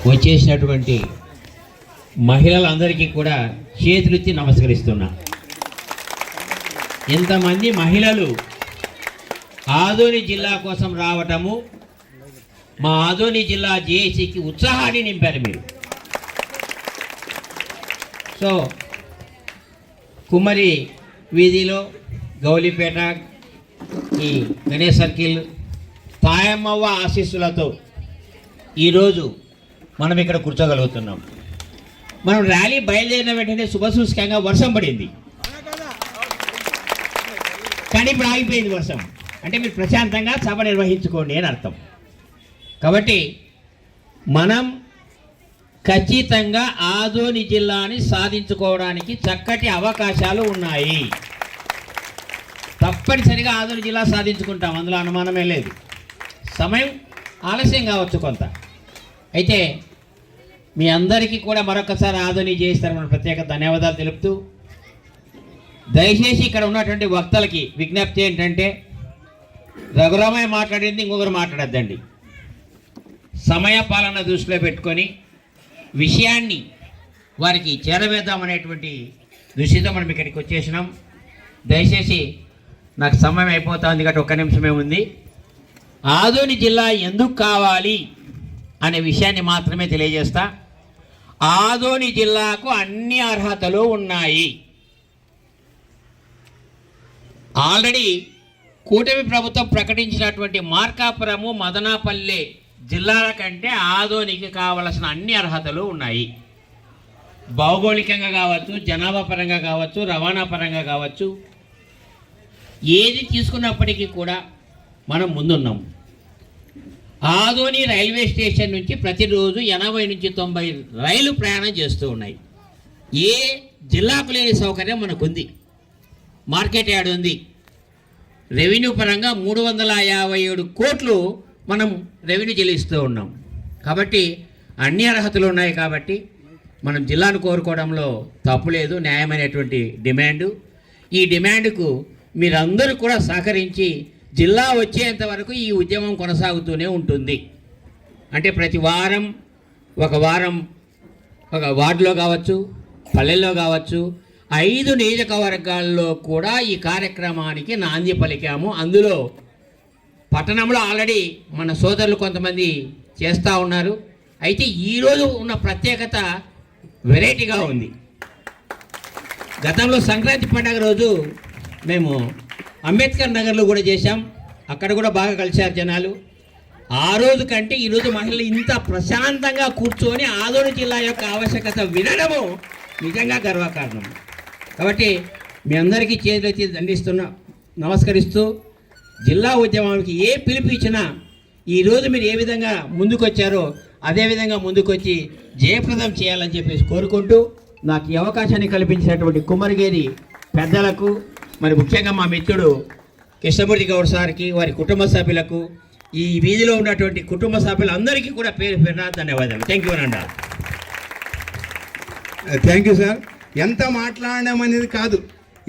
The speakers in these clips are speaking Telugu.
వచ్చేసినటువంటి మహిళలందరికీ కూడా చేతులెత్తి నమస్కరిస్తున్నా. ఇంతమంది మహిళలు ఆదోని జిల్లా కోసం రావటము మా ఆదోని జిల్లా జేఏసీకి ఉత్సాహాన్ని నింపారు మీరు. సో కుమ్మరి వీధిలో గౌలిపేట ఈ గణేష్ సర్కిల్ తాయమ్మవ్వ ఆశీస్సులతో ఈరోజు మనం ఇక్కడ కూర్చోగలుగుతున్నాం. మనం ర్యాలీ బయలుదేరిన వెంటనే శుభసూచకంగా వర్షం పడింది, కానీ ఇప్పుడు ఆగిపోయింది వర్షం. అంటే మీరు ప్రశాంతంగా సభ నిర్వహించుకోండి అని అర్థం. కాబట్టి మనం ఖచ్చితంగా ఆదోని జిల్లాని సాధించుకోవడానికి చక్కటి అవకాశాలు ఉన్నాయి. తప్పనిసరిగా ఆదోని జిల్లా సాధించుకుంటాం, అందులో అనుమానమే లేదు. సమయం ఆలస్యం కావచ్చు కొంత. అయితే మీ అందరికీ కూడా మరొకసారి ఆదోని చేయిస్తారని ప్రత్యేక ధన్యవాదాలు తెలుపుతూ, దయచేసి ఇక్కడ ఉన్నటువంటి వక్తలకి విజ్ఞప్తి ఏంటంటే, రఘురామయ్య మాట్లాడింది ఇంకొకరు మాట్లాడద్దండి. సమయ పాలన దృష్టిలో పెట్టుకొని విషయాన్ని వారికి చేరవేద్దామనేటువంటి దృష్టితో మనం ఇక్కడికి వచ్చేసినాం. దయచేసి నాకు సమయం అయిపోతుంది కాబట్టి ఒక్క నిమిషమే ఉంది. ఆదోని జిల్లా ఎందుకు కావాలి అనే విషయాన్ని మాత్రమే తెలియజేస్తా. ఆదోని జిల్లాకు అన్ని అర్హతలు ఉన్నాయి. ఆల్రెడీ కూటమి ప్రభుత్వం ప్రకటించినటువంటి మార్కాపురము, మదనాపల్లె జిల్లాల కంటే ఆదోనికి కావలసిన అన్ని అర్హతలు ఉన్నాయి. భౌగోళికంగా కావచ్చు, జనాభా పరంగా కావచ్చు, రవాణా పరంగా కావచ్చు, ఏది తీసుకున్నప్పటికీ కూడా మనం ముందున్నాం. ఆదోని రైల్వే స్టేషన్ నుంచి ప్రతిరోజు 80 నుంచి 90 రైలు ప్రయాణం చేస్తూ ఉన్నాయి. ఏ జిల్లాకు లేని సౌకర్యం మనకుంది. మార్కెట్ యార్డ్ ఉంది. రెవెన్యూ పరంగా 357 కోట్లు మనం రెవెన్యూ చెల్లిస్తూ ఉన్నాం. కాబట్టి అన్ని అర్హతలు ఉన్నాయి. కాబట్టి మనం జిల్లాను కోరుకోవడంలో తప్పులేదు, న్యాయమైనటువంటి డిమాండు. ఈ డిమాండ్కు మీరందరూ కూడా సహకరించి జిల్లా వచ్చేంత వరకు ఈ ఉద్యమం కొనసాగుతూనే ఉంటుంది. అంటే ప్రతి వారం ఒక వార్డులో కావచ్చు, పల్లెల్లో కావచ్చు, 5 నియోజకవర్గాల్లో కూడా ఈ కార్యక్రమానికి నాంది పలికాము. అందులో పట్టణంలో ఆల్రెడీ మన సోదరులు కొంతమంది చేస్తూ ఉన్నారు. అయితే ఈరోజు ఉన్న ప్రత్యేకత వెరైటీగా ఉంది. గతంలో సంక్రాంతి పండుగ రోజు మేము అంబేద్కర్ నగర్లో కూడా చేశాం. అక్కడ కూడా బాగా కలిశారు జనాలు. ఆ రోజు కంటే ఈరోజు మహిళలు ఇంత ప్రశాంతంగా కూర్చొని ఆదోని జిల్లా యొక్క ఆవశ్యకత వినడము నిజంగా గర్వకారణం. కాబట్టి మీ అందరికీ చేతులెత్తి దండిస్తున్నా, నమస్కరిస్తూ, జిల్లా ఉద్యమానికి ఏ పిలుపు ఇచ్చినా ఈరోజు మీరు ఏ విధంగా ముందుకొచ్చారో అదేవిధంగా ముందుకొచ్చి జయప్రదం చేయాలని చెప్పేసి కోరుకుంటూ, నాకు ఈ అవకాశాన్ని కల్పించినటువంటి కుమ్మరిగేరి పెద్దలకు, మరి ముఖ్యంగా మా మిత్రుడు కృష్ణమూర్తి గౌడ్ సార్కి, వారి కుటుంబ సభ్యులకు, ఈ వీధిలో ఉన్నటువంటి కుటుంబ సభ్యులందరికీ కూడా పేరు పేరున ధన్యవాదాలు. థ్యాంక్ యూ అనండి. Thank you sir. ఎంత మాట్లాడడం అనేది కాదు,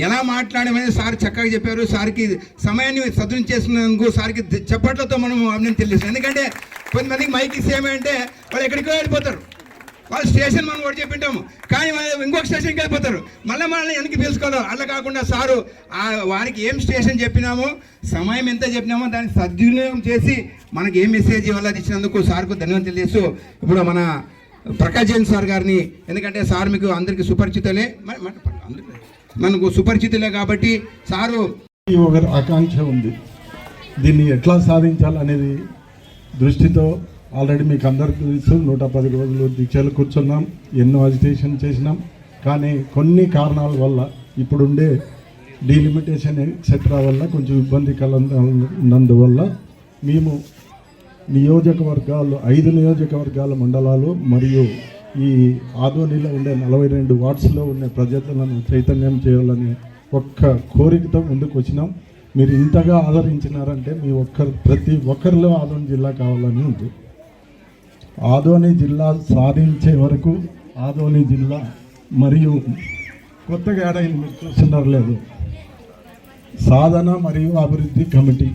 ఎలా మాట్లాడమనేది సార్ చక్కగా చెప్పారు. సార్కి సమయాన్ని సద్వినియోగం చేస్తున్నందుకు సార్కి చప్పట్లతో మనం అభినందన తెలియజేస్తాం. ఎందుకంటే కొంతమందికి మైక్ ఇస్తే ఏమంటే వాళ్ళు ఎక్కడికో వెళ్ళిపోతారు. వాళ్ళు స్టేషన్ మనం కూడా చెప్పింటాము, కానీ ఇంకొక స్టేషన్కి వెళ్ళిపోతారు. మళ్ళీ మనల్ని వెనక్కి తెలుసుకోవాలి. అలా కాకుండా సారు వారికి ఏం స్టేషన్ చెప్పినామో, సమయం ఎంత చెప్పినామో దాన్ని సద్వినియోగం చేసి మనకి ఏం మెసేజ్ ఇవ్వాలని ఇచ్చినందుకు సార్కు ధన్యవాదాలు తెలియజేస్తూ, ఇప్పుడు మన ప్రకాష్ జైన్ సార్ గారిని, ఎందుకంటే సార్ మీకు అందరికీ సుపరిచితులే, మనకు సుపరిచితులే కాబట్టి సారు ఒక ఆకాంక్ష ఉంది. దీన్ని ఎట్లా సాధించాలనేది దృష్టితో ఆల్రెడీ మీకు అందరికీ తెలుసు, 110 రోజులు దీక్షలు కూర్చున్నాం, ఎన్నో అజిటేషన్ చేసినాం. కానీ కొన్ని కారణాల వల్ల, ఇప్పుడుండే డీలిమిటేషన్ ఎక్సెట్రా వల్ల కొంచెం ఇబ్బంది కలందువల్ల మేము నియోజకవర్గాలు 5 నియోజకవర్గాల మండలాలు మరియు ఈ ఆదోనిలో ఉండే 42 వార్డ్స్లో ఉండే ప్రజలను చైతన్యం చేయాలని ఒక్క కోరికతో ముందుకు వచ్చినాం. మీరు ఇంతగా ఆదరించినారంటే ప్రతి ఒక్కరిలో ఆదోని జిల్లా కావాలని ఉంది. ఆదోని జిల్లా సాధించే వరకు ఆదోని జిల్లా మరియు కొత్తగా ఏడైంది మీరు చూస్తున్నారు లేదు, సాధన మరియు అభివృద్ధి కమిటీ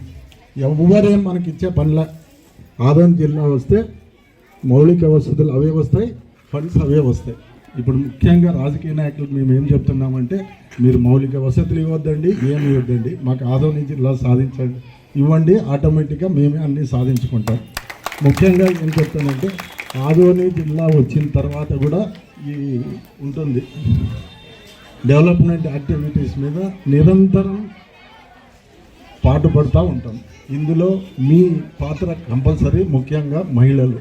ఎవరేం మనకి ఇచ్చే పనుల ఆదోని జిల్లా వస్తే మౌలిక వసతులు అవే వస్తాయి, ఫండ్స్ అవే వస్తాయి. ఇప్పుడు ముఖ్యంగా రాజకీయ నాయకులు మేము ఏం చెప్తున్నామంటే, మీరు మౌలిక వసతులు ఇవ్వద్దండి, ఏమి ఇవ్వద్దండి, మాకు ఆదోని జిల్లా సాధించండి, ఇవ్వండి, ఆటోమేటిక్గా మేమే అన్నీ సాధించుకుంటాం. ముఖ్యంగా ఏం చెప్తానంటే, ఆదోని జిల్లా వచ్చిన తర్వాత కూడా ఈ ఉంటుంది డెవలప్మెంట్ యాక్టివిటీస్ మీద నిరంతరం పాటుపడుతూ ఉంటాం. ఇందులో మీ పాత్ర కంపల్సరీ. ముఖ్యంగా మహిళలు,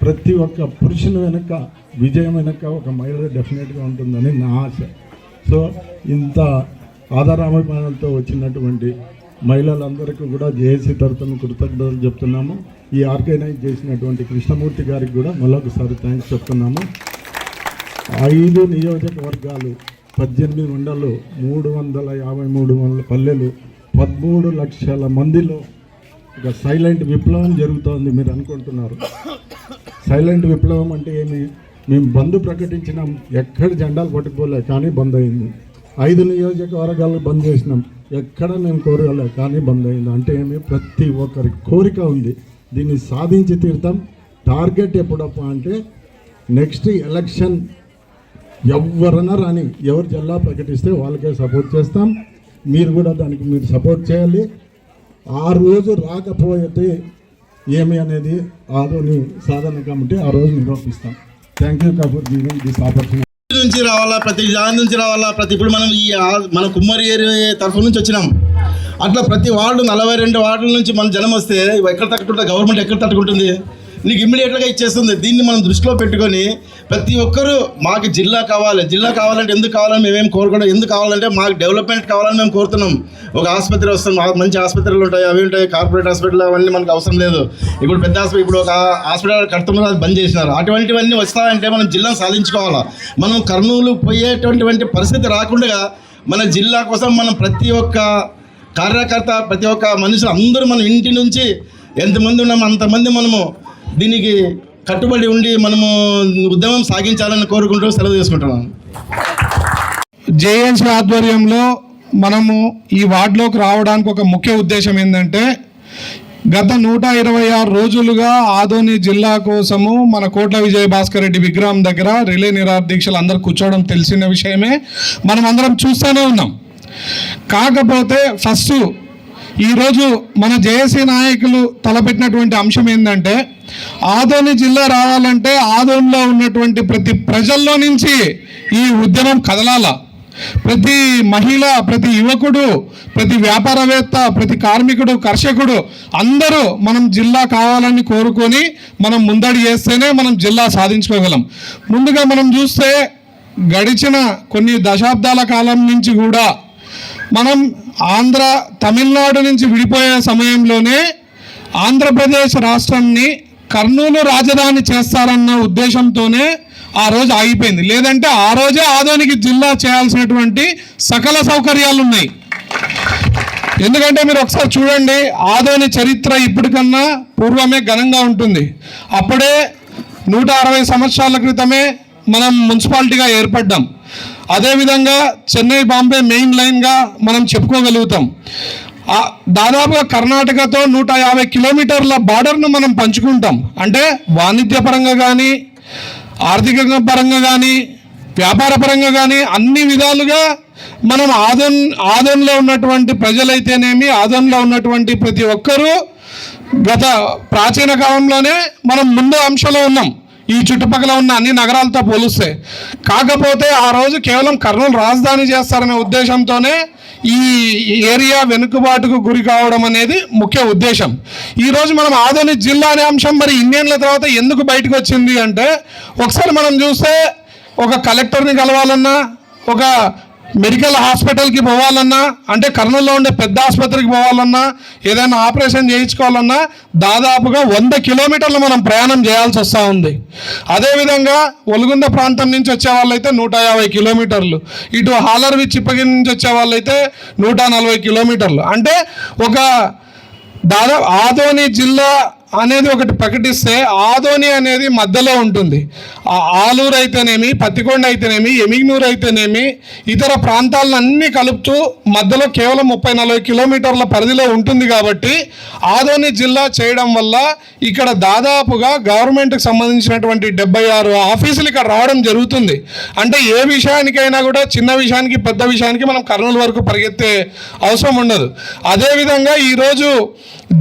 ప్రతి ఒక్క పురుషుని వెనుక, విజయం వెనుక ఒక మహిళ డెఫినెట్గా ఉంటుందని నా ఆశ. సో ఇంత ఆధారాభిమానాలతో వచ్చినటువంటి మహిళలందరికీ కూడా జేఏసీ తరఫున కృతజ్ఞతలు చెప్తున్నాము. ఈ ఆర్గనైజ్ చేసినటువంటి కృష్ణమూర్తి గారికి కూడా మరొకసారి థ్యాంక్స్ చెప్తున్నాము. 5 నియోజకవర్గాలు, 18 మండలు, 353 పల్లెలు, 13 లక్షల మందిలో ఒక సైలెంట్ విప్లవం జరుగుతోంది. మీరు అనుకుంటున్నారు సైలెంట్ విప్లవం అంటే ఏమి? మేము బంద్ ప్రకటించినాం, ఎక్కడ జెండాలు పట్టుకోలే కానీ బంద్ అయింది. 5 నియోజకవర్గాలు బంద్ చేసినాం, ఎక్కడ మేము కోరలే కానీ బంద్ అయింది. అంటే ఏమి? ప్రతి ఒక్కరి కోరిక ఉంది, దీన్ని సాధించి తీరుతాం. టార్గెట్ ఎప్పుడప్ప అంటే నెక్స్ట్ ఎలక్షన్ ఎవరన్నా రాని, ఎవరు జిల్లా ప్రకటిస్తే వాళ్ళకే సపోర్ట్ చేస్తాం. మీరు కూడా దానికి మీరు సపోర్ట్ చేయాలి. ఆ రోజు రాకపోతే ఏమి అనేది ఆదోని సాధన కమిటీ ఆ రోజు నిరూపిస్తాం. Thank you for giving this opportunity. నుంచి రావాలా, ప్రతి దాని నుంచి రావాలా, ఇప్పుడు మనం మన కుమ్మరి ఏరియా తరఫు నుంచి వచ్చినాం. అట్లా ప్రతి వార్డు 42 వార్డుల నుంచి మన జనం వస్తే ఎక్కడ తట్టుకుంటుంది గవర్నమెంట్? ఎక్కడ తట్టుకుంటుంది? నీకు ఇమ్మీడియట్గా ఇచ్చేస్తుంది. దీన్ని మనం దృష్టిలో పెట్టుకొని ప్రతి ఒక్కరూ మాకు జిల్లా కావాలి, జిల్లా కావాలంటే ఎందుకు కావాలని మేమేం కోరుకోవడం, ఎందుకు కావాలంటే మాకు డెవలప్మెంట్ కావాలని మేము కోరుతున్నాం. ఒక ఆసుపత్రి వస్తుంది, మంచి ఆసుపత్రులు ఉంటాయి, అవి ఉంటాయి, కార్పొరేట్ హాస్పిటల్ అవన్నీ మనకు అవసరం లేదు. ఇప్పుడు పెద్ద హాస్పిటల్, ఇప్పుడు ఒక హాస్పిటల్ కడుతున్నారు, అది బంద్ చేసినారు. అటువంటివన్నీ వస్తాయంటే మనం జిల్లాను సాధించుకోవాలా. మనం కర్నూలు పోయేటువంటి పరిస్థితి రాకుండా మన జిల్లా కోసం మనం ప్రతి ఒక్క కార్యకర్త, ప్రతి ఒక్క మనుషులు అందరూ మనం ఇంటి నుంచి ఎంతమంది ఉన్నామో అంతమంది మనము దీనికి కట్టుబడి ఉండి మనము ఉద్యమం సాగించాలని కోరుకుంటూ సెలవు తీసుకుంటున్నాం. జేఎన్సీ ఆధ్వర్యంలో మనము ఈ వార్డులోకి రావడానికి ఒక ముఖ్య ఉద్దేశం ఏంటంటే, గత 126 రోజులుగా ఆదోని జిల్లా కోసము మన కోట్ల విజయ భాస్కర్ రెడ్డి విగ్రహం దగ్గర రిలే నిరాదీక్షలు అందరూ కూర్చోవడం తెలిసిన విషయమే, మనం అందరం చూస్తూనే ఉన్నాం. కాకపోతే ఫస్ట్ ఈరోజు మన జేఏసీ నాయకులు తలపెట్టినటువంటి అంశం ఏంటంటే, ఆదోని జిల్లా రావాలంటే ఆదోనిలో ఉన్నటువంటి ప్రతి ప్రజల్లో నుంచి ఈ ఉద్యమం కదలాల. ప్రతి మహిళ, ప్రతి యువకుడు, ప్రతి వ్యాపారవేత్త, ప్రతి కార్మికుడు, కర్షకుడు అందరూ మనం జిల్లా కావాలని కోరుకొని మనం ముందడి చేస్తేనే మనం జిల్లా సాధించుకోగలం. ముందుగా మనం చూస్తే గడిచిన కొన్ని దశాబ్దాల కాలం నుంచి కూడా మనం తమిళనాడు నుంచి విడిపోయే సమయంలోనే ఆంధ్రప్రదేశ్ రాష్ట్రాన్ని కర్నూలు రాజధాని చేస్తారన్న ఉద్దేశంతోనే ఆ రోజు ఆగిపోయింది. లేదంటే ఆ రోజే ఆదోనికి జిల్లా చేయాల్సినటువంటి సకల సౌకర్యాలు ఉన్నాయి. ఎందుకంటే మీరు ఒకసారి చూడండి, ఆదోని చరిత్ర ఇప్పటికన్నా పూర్వమే ఘనంగా ఉంటుంది. అప్పుడే 160 సంవత్సరాల క్రితమే మనం మున్సిపాలిటీగా ఏర్పడ్డాం. అదేవిధంగా చెన్నై బాంబే మెయిన్ లైన్గా మనం చెప్పుకోగలుగుతాం. దాదాపుగా కర్ణాటకతో 150 కిలోమీటర్ల బార్డర్ను మనం పంచుకుంటాం. అంటే వాణిజ్యపరంగా కానీ, ఆర్థికంగా పరంగా కానీ, వ్యాపార పరంగా కానీ అన్ని విధాలుగా మనం ఆదోన్లో ఉన్నటువంటి ప్రజలైతేనేమి, ఆదోన్లో ఉన్నటువంటి ప్రతి ఒక్కరూ గత ప్రాచీన కాలంలోనే మనం ముందు అంశంలో ఉన్నాం ఈ చుట్టుపక్కల ఉన్న అన్ని నగరాలతో పోలిస్తే. కాకపోతే ఆ రోజు కేవలం కర్నూలు రాజధాని చేస్తారనే ఉద్దేశంతోనే ఈ ఏరియా వెనుకబాటుకు గురి కావడం అనేది ముఖ్య ఉద్దేశం. ఈరోజు మనం ఆదోని జిల్లా అనే అంశం మరి ఇన్నేళ్ల తర్వాత ఎందుకు బయటకు వచ్చింది అంటే, ఒకసారి మనం చూస్తే ఒక కలెక్టర్ని కలవాలన్నా, ఒక మెడికల్ హాస్పిటల్కి పోవాలన్నా, అంటే కర్నూలులో ఉండే పెద్ద ఆసుపత్రికి పోవాలన్నా, ఏదైనా ఆపరేషన్ చేయించుకోవాలన్నా దాదాపుగా 100 కిలోమీటర్లు మనం ప్రయాణం చేయాల్సి వస్తూ ఉంది. అదేవిధంగా ఒలుగుంద ప్రాంతం నుంచి వచ్చే వాళ్ళైతే 150 కిలోమీటర్లు, ఇటు హాలర్వి చిప్పగిరి నుంచి వచ్చే వాళ్ళైతే 140 కిలోమీటర్లు. అంటే ఒక దాదాపు ఆదోని జిల్లా అనేది ఒకటి ప్రకటిస్తే ఆదోని అనేది మధ్యలో ఉంటుంది. ఆలూరు అయితేనేమి, పత్తికొండ అయితేనేమి, ఎమిగ్నూరు అయితేనేమి, ఇతర ప్రాంతాలన్నీ కలుపుతూ మధ్యలో కేవలం 30-40 కిలోమీటర్ల పరిధిలో ఉంటుంది. కాబట్టి ఆదోని జిల్లా చేయడం వల్ల ఇక్కడ దాదాపుగా గవర్నమెంట్కి సంబంధించినటువంటి 76 ఆఫీసులు ఇక్కడ రావడం జరుగుతుంది. అంటే ఏ విషయానికైనా కూడా చిన్న విషయానికి పెద్ద విషయానికి మనం కర్నూలు వరకు పరిగెత్తే అవసరం ఉండదు. అదేవిధంగా ఈరోజు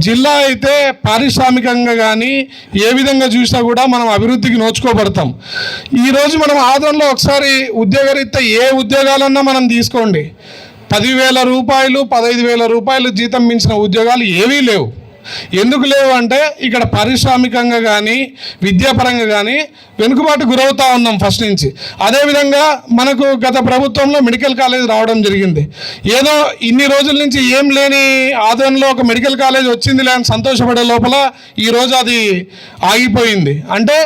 జిల్లా అయితే పారిశ్రామికంగా కానీ ఏ విధంగా చూసినా కూడా మనం అభివృద్ధికి నోచుకోబడతాం. ఈరోజు మనం ఆదోనిలో ఒకసారి ఉద్యోగరీత్యా ఏ ఉద్యోగాలన్నా మనం తీసుకోండి, 10,000 రూపాయలు 15,000 రూపాయలు జీతం మించిన ఉద్యోగాలు ఏవీ లేవు. ఎందుకు లేవు అంటే ఇక్కడ పారిశ్రామికంగా కానీ విద్యాపరంగా కానీ వెనుకబాటు గురవుతూ ఉన్నాం ఫస్ట్ నుంచి. అదేవిధంగా మనకు గత ప్రభుత్వంలో మెడికల్ కాలేజ్ రావడం జరిగింది. ఏదో ఇన్ని రోజుల నుంచి ఏం లేని ఆదోనిలో ఒక మెడికల్ కాలేజ్ వచ్చిందిలే అని సంతోషపడే లోపల ఈరోజు అది ఆగిపోయింది. అంటే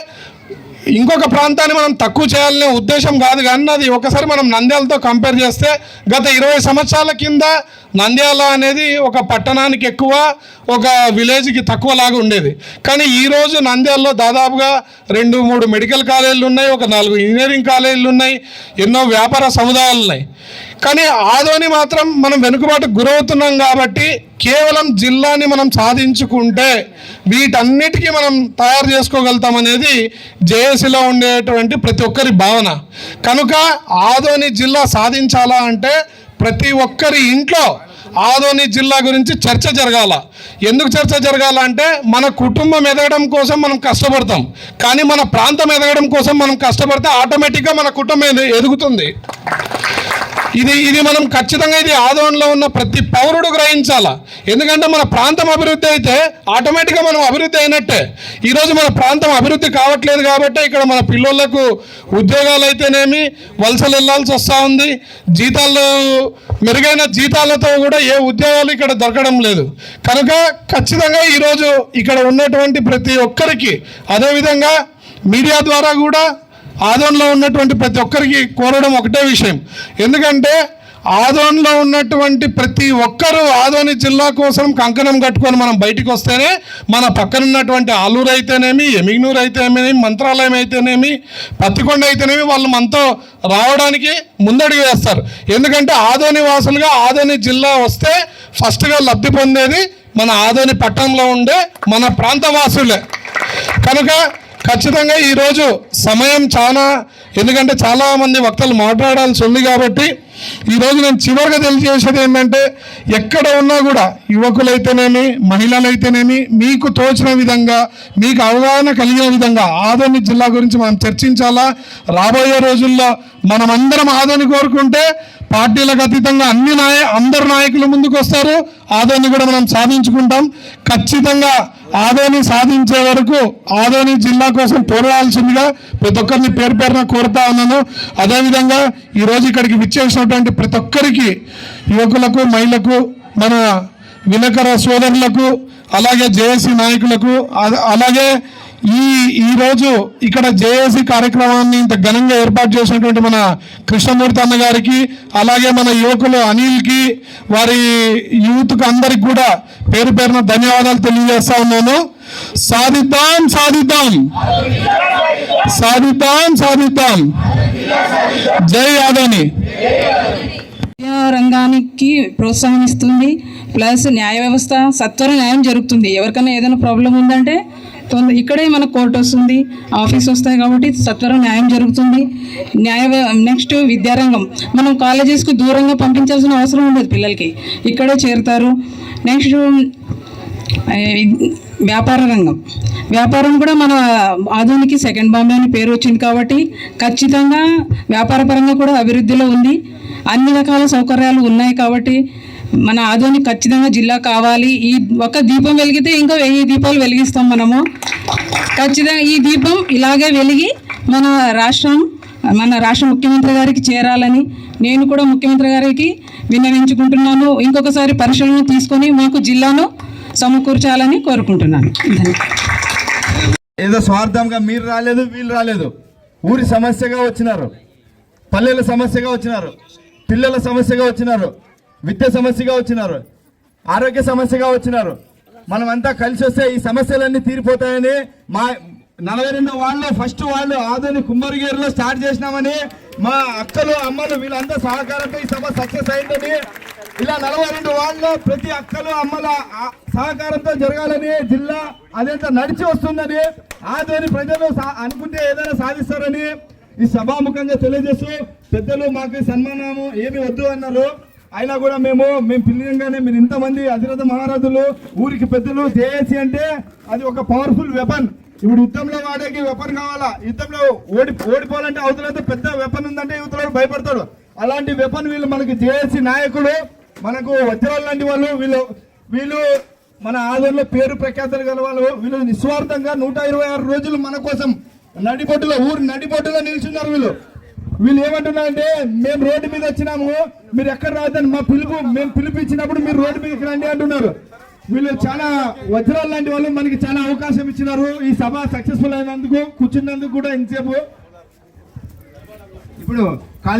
ఇంకొక ప్రాంతాన్ని మనం తక్కువ చేయాలనే ఉద్దేశం కాదు, కానీ అది ఒకసారి మనం నంద్యాలతో కంపేర్ చేస్తే గత 20 సంవత్సరాల కింద నంద్యాల అనేది ఒక పట్టణానికి ఎక్కువ, ఒక విలేజ్కి తక్కువ లాగా ఉండేది. కానీ ఈరోజు నంద్యాలలో దాదాపుగా 2-3 మెడికల్ కాలేజీలు ఉన్నాయి, ఒక 4 ఇంజనీరింగ్ కాలేజీలు ఉన్నాయి, ఎన్నో వ్యాపార సముదాయాలు ఉన్నాయి. కానీ ఆదోని మాత్రం మనం వెనుకబాటు గురవుతున్నాం. కాబట్టి కేవలం జిల్లాని మనం సాధించుకుంటే వీటన్నిటికీ మనం తయారు చేసుకోగలుగుతామనేది జేఏసీలో ఉండేటువంటి ప్రతి ఒక్కరి భావన. కనుక ఆదోని జిల్లా సాధించాలా అంటే ప్రతి ఒక్కరి ఇంట్లో ఆదోని జిల్లా గురించి చర్చ జరగాల. ఎందుకు చర్చ జరగాలంటే మన కుటుంబం ఎదగడం కోసం మనం కష్టపడతాం, కానీ మన ప్రాంతం ఎదగడం కోసం మనం కష్టపడితే ఆటోమేటిక్గా మన కుటుంబం ఎదుగుతుంది. ఇది మనం ఖచ్చితంగా ఇది ఆదోనిలో ఉన్న ప్రతి పౌరుడు గ్రహించాలా. ఎందుకంటే మన ప్రాంతం అభివృద్ధి అయితే ఆటోమేటిక్గా మనం అభివృద్ధి అయినట్టే. ఈరోజు మన ప్రాంతం అభివృద్ధి కావట్లేదు కాబట్టి ఇక్కడ మన పిల్లలకు ఉద్యోగాలు అయితేనేమి వలసలు వెళ్ళాల్సి వస్తూ ఉంది. జీతాలు మెరుగైన జీతాలతో కూడా ఏ ఉద్యోగాలు ఇక్కడ దొరకడం లేదు. కనుక ఖచ్చితంగా ఈరోజు ఇక్కడ ఉన్నటువంటి ప్రతి ఒక్కరికి, అదేవిధంగా మీడియా ద్వారా కూడా ఆదోనిలో ఉన్నటువంటి ప్రతి ఒక్కరికి కోరడం ఒకటే విషయం. ఎందుకంటే ఆదోనిలో ఉన్నటువంటి ప్రతి ఒక్కరూ ఆదోని జిల్లా కోసం కంకణం కట్టుకొని మనం బయటికి వస్తేనే మన పక్కన ఉన్నటువంటి ఆలూరు అయితేనేమి, ఎమిగ్నూరు అయితేనేమి, మంత్రాలయం అయితేనేమి, పత్తికొండ అయితేనేమి వాళ్ళు మనతో రావడానికి ముందడుగు వేస్తారు. ఎందుకంటే ఆదోని వాసులుగా ఆదోని జిల్లా వస్తే ఫస్ట్గా లబ్ధి పొందేది మన ఆదోని పట్టణంలో ఉండే మన ప్రాంత వాసులే. కనుక ఖచ్చితంగా ఈరోజు సమయం చాలా, ఎందుకంటే చాలామంది వక్తలు మాట్లాడాల్సి ఉంది కాబట్టి ఈరోజు నేను చివరిగా తెలియజేసేది ఏంటంటే ఎక్కడ ఉన్నా కూడా యువకులైతేనేమి మహిళలైతేనేమి మీకు తోచిన విధంగా, మీకు అవగాహన కలిగిన విధంగా ఆదోని జిల్లా గురించి మనం చర్చించాలా. రాబోయే రోజుల్లో మనమందరం ఆదోని కోరుకుంటే పార్టీలకు అతీతంగా అందరు నాయకులు ముందుకు వస్తారు. ఆదోని కూడా మనం సాధించుకుంటాం. ఖచ్చితంగా ఆదోని సాధించే వరకు ఆదోని జిల్లా కోసం పోరాడాల్సిందిగా ప్రతి ఒక్కరిని పేరు పేరున కోరుతా ఉన్నాను. అదేవిధంగా ఈరోజు ఇక్కడికి విచ్చేసినటువంటి ప్రతి ఒక్కరికి, యువకులకు, మహిళలకు, మన వినకర సోదరులకు, అలాగే జేఏసీ నాయకులకు, అలాగే ఈరోజు ఇక్కడ జేఏసీ కార్యక్రమాన్ని ఇంత ఘనంగా ఏర్పాటు చేసినటువంటి మన కృష్ణమూర్తి అన్న గారికి, అలాగే మన యువకులు అనిల్కి, వారి యూత్కి అందరికి కూడా పేరు పేరున ధన్యవాదాలు తెలియజేస్తా ఉన్నాను. సాధిద్దాం సాధిద్దాం సాధిద్దాం సాధిద్దాం. జై ఆదోని. రంగానికి ప్రోత్సాహం ఇస్తుంది. ప్లస్ న్యాయ వ్యవస్థ సత్వర న్యాయం జరుగుతుంది. ఎవరికైనా ఏదైనా ప్రాబ్లం ఉందంటే ఇక్కడే మనకు కోర్టు వస్తుంది, ఆఫీస్ వస్తాయి కాబట్టి సత్వరం న్యాయం జరుగుతుంది. నెక్స్ట్ విద్యారంగం, మనం కాలేజెస్కి దూరంగా పంపించాల్సిన అవసరం ఉండదు, పిల్లలకి ఇక్కడే చేరుతారు. నెక్స్ట్ వ్యాపార రంగం, వ్యాపారం కూడా మన ఆధునికి సెకండ్ బాంబే అని పేరు వచ్చింది కాబట్టి ఖచ్చితంగా వ్యాపార పరంగా కూడా అభివృద్ధిలో ఉంది. అన్ని రకాల సౌకర్యాలు ఉన్నాయి కాబట్టి మన ఆదోని ఖచ్చితంగా జిల్లా కావాలి. ఈ ఒక దీపం వెలిగితే ఇంకో 1000 దీపాలు వెలిగిస్తాం మనము. ఖచ్చితంగా ఈ దీపం ఇలాగే వెలిగి మన రాష్ట్ర ముఖ్యమంత్రి గారికి చేరాలని నేను కూడా ముఖ్యమంత్రి గారికి విన్నవించుకుంటున్నాను. ఇంకొకసారి పరిశీలన తీసుకొని మాకు జిల్లాను సమకూర్చాలని కోరుకుంటున్నాను. ఏదో స్వార్థంగా మీరు రాలేదు, వీళ్ళు రాలేదు, ఊరి సమస్యగా వచ్చినారు, పల్లెల సమస్యగా వచ్చినారు, పిల్లల సమస్యగా వచ్చినారు, విద్య సమస్యగా వచ్చినారు, ఆరోగ్య సమస్యగా వచ్చినారు. మనమంతా కలిసి వస్తే ఈ సమస్యలన్నీ తీరిపోతాయని మా 42 వాళ్ళు ఫస్ట్ వాళ్ళు ఆదోని కుమ్మరిగేరులో స్టార్ట్ చేసినామని మా అక్కలు అమ్మలు వీళ్ళంతా సహకారంతో ఈ సభ సక్సెస్ అయిందని ఇలా 42 వాళ్ళలో ప్రతి అక్కలు అమ్మల సహకారంతో జరగాలని జిల్లా అదేంటో నడిచి వస్తుందని ఆదోని ప్రజలు అనుకుంటే ఏదైనా సాధిస్తారని ఈ సభాముఖంగా తెలియజేస్తూ పెద్దలు మాకు సన్మానము ఏమి వద్దు అన్నారు. అయినా కూడా మేము పిల్లగానే మీరు ఇంతమంది అధిరథ మహారాజులు ఊరికి పెద్దలు జేఏసీ అంటే అది ఒక పవర్ఫుల్ వెపన్. ఇప్పుడు యుద్ధంలో వాడేకి వెపన్ కావాలా, యుద్ధంలో ఓడిపోవాలంటే అవతలైతే పెద్ద వెపన్ ఉందంటే యువతలో భయపడతాడు. అలాంటి వెపన్ వీళ్ళు మనకి జేఏసీ నాయకులు, మనకు వజ్రాలు లాంటి వాళ్ళు. వీళ్ళు మన ఆదరణలో పేరు ప్రఖ్యాతలు గల వాళ్ళు. వీళ్ళు నిస్వార్థంగా 126 రోజులు మన కోసం నడిబొడ్డులో ఊరు నడిబొడ్డులో నిల్చున్నారు. వీళ్ళు ఏమంటున్నారంటే మేము రోడ్డు మీద వచ్చినాము, మీరు ఎక్కడ రావద్దని మేము పిలిపించినప్పుడు మీరు రోడ్డు మీదకి రండి అంటున్నారు. వీళ్ళు చాలా వజ్రాలు లాంటి వాళ్ళు, మనకి చాలా అవకాశం ఇచ్చినారు. ఈ సభ సక్సెస్ఫుల్ అయినందుకు కూర్చున్నందుకు కూడా ఇంతసేపు ఇప్పుడు ఖాళీ